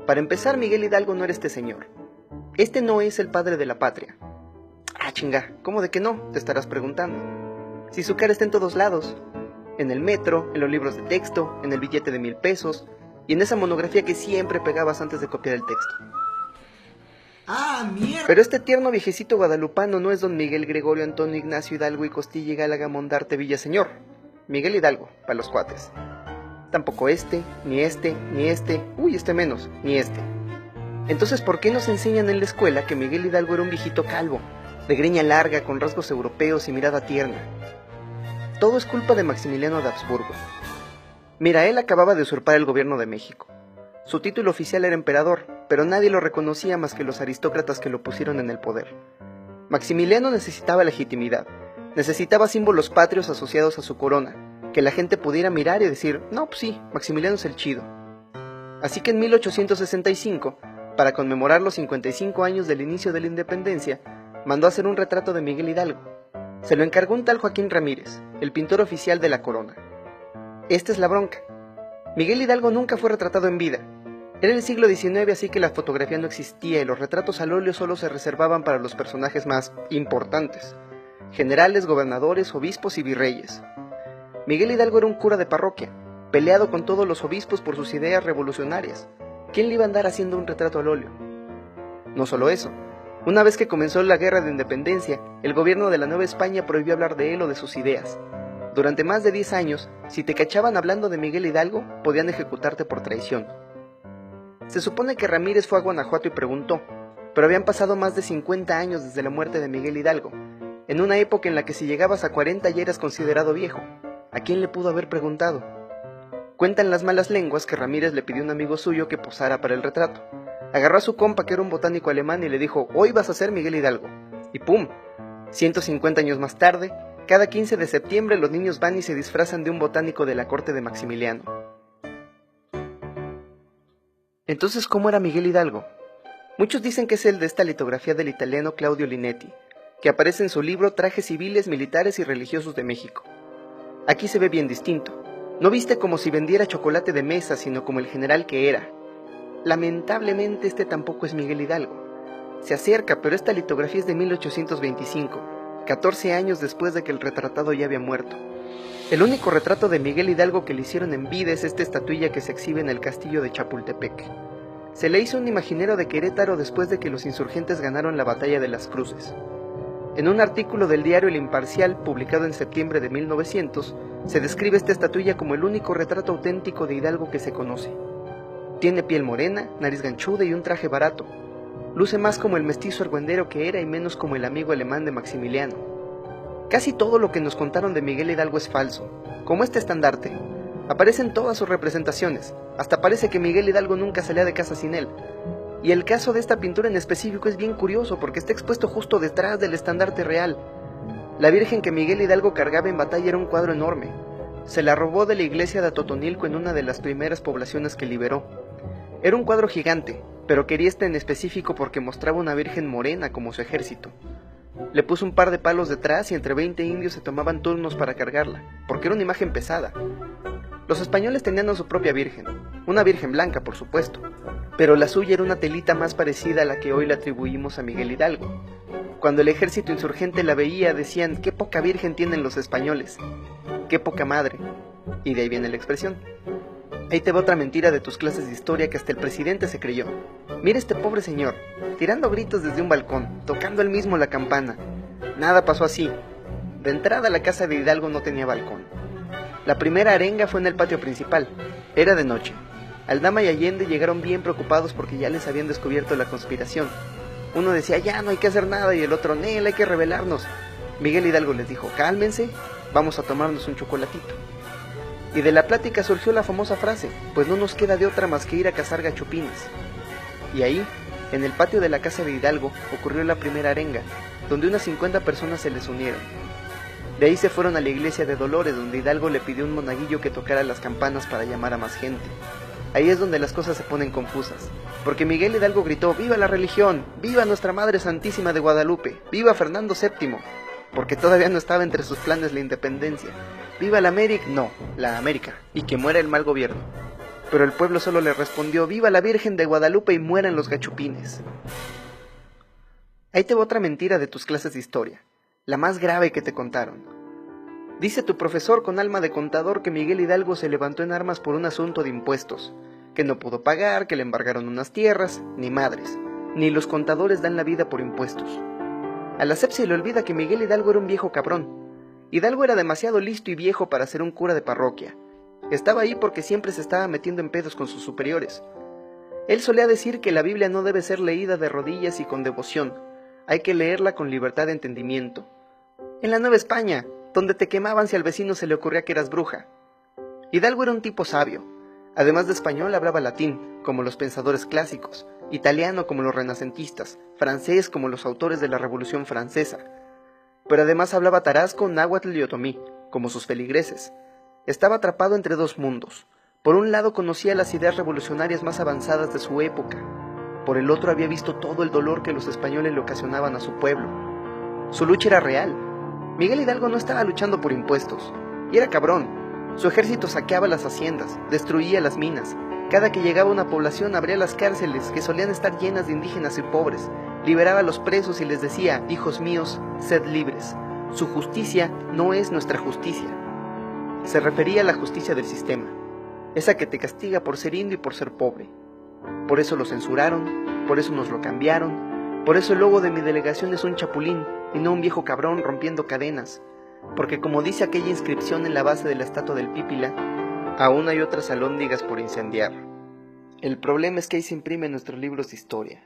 Para empezar, Miguel Hidalgo no era este señor. Este no es el padre de la patria. Ah, chinga, ¿cómo de que no? Te estarás preguntando. Si su cara está en todos lados. En el metro, en los libros de texto, en el billete de 1000 pesos y en esa monografía que siempre pegabas antes de copiar el texto. ¡Ah, mierda! Pero este tierno viejecito guadalupano no es don Miguel Gregorio Antonio Ignacio Hidalgo y Costilla y Gálaga Mondarte Villaseñor. Miguel Hidalgo, para los cuates. Tampoco este, ni este, ni este, uy, este menos, ni este. Entonces, ¿por qué nos enseñan en la escuela que Miguel Hidalgo era un viejito calvo, de greña larga, con rasgos europeos y mirada tierna? Todo es culpa de Maximiliano de Habsburgo. Mira, él acababa de usurpar el gobierno de México. Su título oficial era emperador, pero nadie lo reconocía más que los aristócratas que lo pusieron en el poder. Maximiliano necesitaba legitimidad, necesitaba símbolos patrios asociados a su corona, que la gente pudiera mirar y decir, no, pues sí, Maximiliano es el chido. Así que en 1865, para conmemorar los 55 años del inicio de la independencia, mandó hacer un retrato de Miguel Hidalgo. Se lo encargó un tal Joaquín Ramírez, el pintor oficial de la corona. Esta es la bronca. Miguel Hidalgo nunca fue retratado en vida. Era el siglo XIX, así que la fotografía no existía y los retratos al óleo solo se reservaban para los personajes más importantes: generales, gobernadores, obispos y virreyes. Miguel Hidalgo era un cura de parroquia, peleado con todos los obispos por sus ideas revolucionarias. ¿Quién le iba a andar haciendo un retrato al óleo? No solo eso. Una vez que comenzó la guerra de independencia, el gobierno de la Nueva España prohibió hablar de él o de sus ideas. Durante más de 10 años, si te cachaban hablando de Miguel Hidalgo, podían ejecutarte por traición. Se supone que Ramírez fue a Guanajuato y preguntó, pero habían pasado más de 50 años desde la muerte de Miguel Hidalgo, en una época en la que si llegabas a 40 ya eras considerado viejo. ¿A quién le pudo haber preguntado? Cuentan las malas lenguas que Ramírez le pidió a un amigo suyo que posara para el retrato. Agarró a su compa, que era un botánico alemán, y le dijo, hoy vas a ser Miguel Hidalgo. Y ¡pum! 150 años más tarde, cada 15 de septiembre los niños van y se disfrazan de un botánico de la corte de Maximiliano. Entonces, ¿cómo era Miguel Hidalgo? Muchos dicen que es el de esta litografía del italiano Claudio Linetti, que aparece en su libro Trajes civiles, militares y religiosos de México. Aquí se ve bien distinto. No viste como si vendiera chocolate de mesa, sino como el general que era. Lamentablemente este tampoco es Miguel Hidalgo. Se acerca, pero esta litografía es de 1825, 14 años después de que el retratado ya había muerto. El único retrato de Miguel Hidalgo que le hicieron en vida es esta estatuilla que se exhibe en el castillo de Chapultepec. Se le hizo un imaginero de Querétaro después de que los insurgentes ganaron la batalla de las Cruces. En un artículo del diario El Imparcial, publicado en septiembre de 1900, se describe esta estatuilla como el único retrato auténtico de Hidalgo que se conoce. Tiene piel morena, nariz ganchuda y un traje barato. Luce más como el mestizo argüendero que era y menos como el amigo alemán de Maximiliano. Casi todo lo que nos contaron de Miguel Hidalgo es falso, como este estandarte. Aparece en todas sus representaciones, hasta parece que Miguel Hidalgo nunca salía de casa sin él. Y el caso de esta pintura en específico es bien curioso porque está expuesto justo detrás del estandarte real. La Virgen que Miguel Hidalgo cargaba en batalla era un cuadro enorme. Se la robó de la iglesia de Atotonilco en una de las primeras poblaciones que liberó. Era un cuadro gigante, pero quería este en específico porque mostraba una virgen morena como su ejército. Le puso un par de palos detrás y entre 20 indios se tomaban turnos para cargarla, porque era una imagen pesada. Los españoles tenían a su propia virgen, una virgen blanca por supuesto, pero la suya era una telita más parecida a la que hoy le atribuimos a Miguel Hidalgo. Cuando el ejército insurgente la veía decían, qué poca virgen tienen los españoles, qué poca madre, y de ahí viene la expresión. Ahí te va otra mentira de tus clases de historia que hasta el presidente se creyó. Mira este pobre señor, tirando gritos desde un balcón, tocando él mismo la campana. Nada pasó así. De entrada la casa de Hidalgo no tenía balcón. La primera arenga fue en el patio principal. Era de noche. Aldama y Allende llegaron bien preocupados porque ya les habían descubierto la conspiración. Uno decía, ya no hay que hacer nada, y el otro, Nel, hay que rebelarnos. Miguel Hidalgo les dijo, cálmense, vamos a tomarnos un chocolatito. Y de la plática surgió la famosa frase, pues no nos queda de otra más que ir a cazar gachupines. Y ahí, en el patio de la casa de Hidalgo, ocurrió la primera arenga, donde unas 50 personas se les unieron. De ahí se fueron a la iglesia de Dolores, donde Hidalgo le pidió a un monaguillo que tocara las campanas para llamar a más gente. Ahí es donde las cosas se ponen confusas, porque Miguel Hidalgo gritó, ¡viva la religión! ¡Viva nuestra Madre Santísima de Guadalupe! ¡Viva Fernando VII! Porque todavía no estaba entre sus planes la independencia. ¡Viva la América! No, la América, y que muera el mal gobierno. pero el pueblo solo le respondió: ¡Viva la Virgen de Guadalupe y mueran los gachupines! Ahí te va otra mentira de tus clases de historia, la más grave que te contaron. Dice tu profesor con alma de contador que Miguel Hidalgo se levantó en armas por un asunto de impuestos, que no pudo pagar, que le embargaron unas tierras, ni madres, ni los contadores dan la vida por impuestos. A la SEP se le olvida que Miguel Hidalgo era un viejo cabrón. Hidalgo era demasiado listo y viejo para ser un cura de parroquia. Estaba ahí porque siempre se estaba metiendo en pedos con sus superiores. Él solía decir que la Biblia no debe ser leída de rodillas y con devoción, hay que leerla con libertad de entendimiento. En la Nueva España, donde te quemaban si al vecino se le ocurría que eras bruja. Hidalgo era un tipo sabio. Además de español hablaba latín, como los pensadores clásicos, italiano como los renacentistas, francés como los autores de la Revolución Francesa. Pero además hablaba tarasco, náhuatl y otomí, como sus feligreses. Estaba atrapado entre dos mundos. Por un lado conocía las ideas revolucionarias más avanzadas de su época. Por el otro había visto todo el dolor que los españoles le ocasionaban a su pueblo. Su lucha era real. Miguel Hidalgo no estaba luchando por impuestos. Y era cabrón. Su ejército saqueaba las haciendas, destruía las minas. Cada que llegaba una población abría las cárceles, que solían estar llenas de indígenas y pobres. Liberaba a los presos y les decía: hijos míos, sed libres. Su justicia no es nuestra justicia. Se refería a la justicia del sistema, esa que te castiga por ser indio y por ser pobre. Por eso lo censuraron, por eso nos lo cambiaron, por eso el logo de mi delegación es un chapulín y no un viejo cabrón rompiendo cadenas, porque como dice aquella inscripción en la base de la estatua del Pípila, aún hay otras alhóndigas por incendiar. El problema es que ahí se imprimen nuestros libros de historia.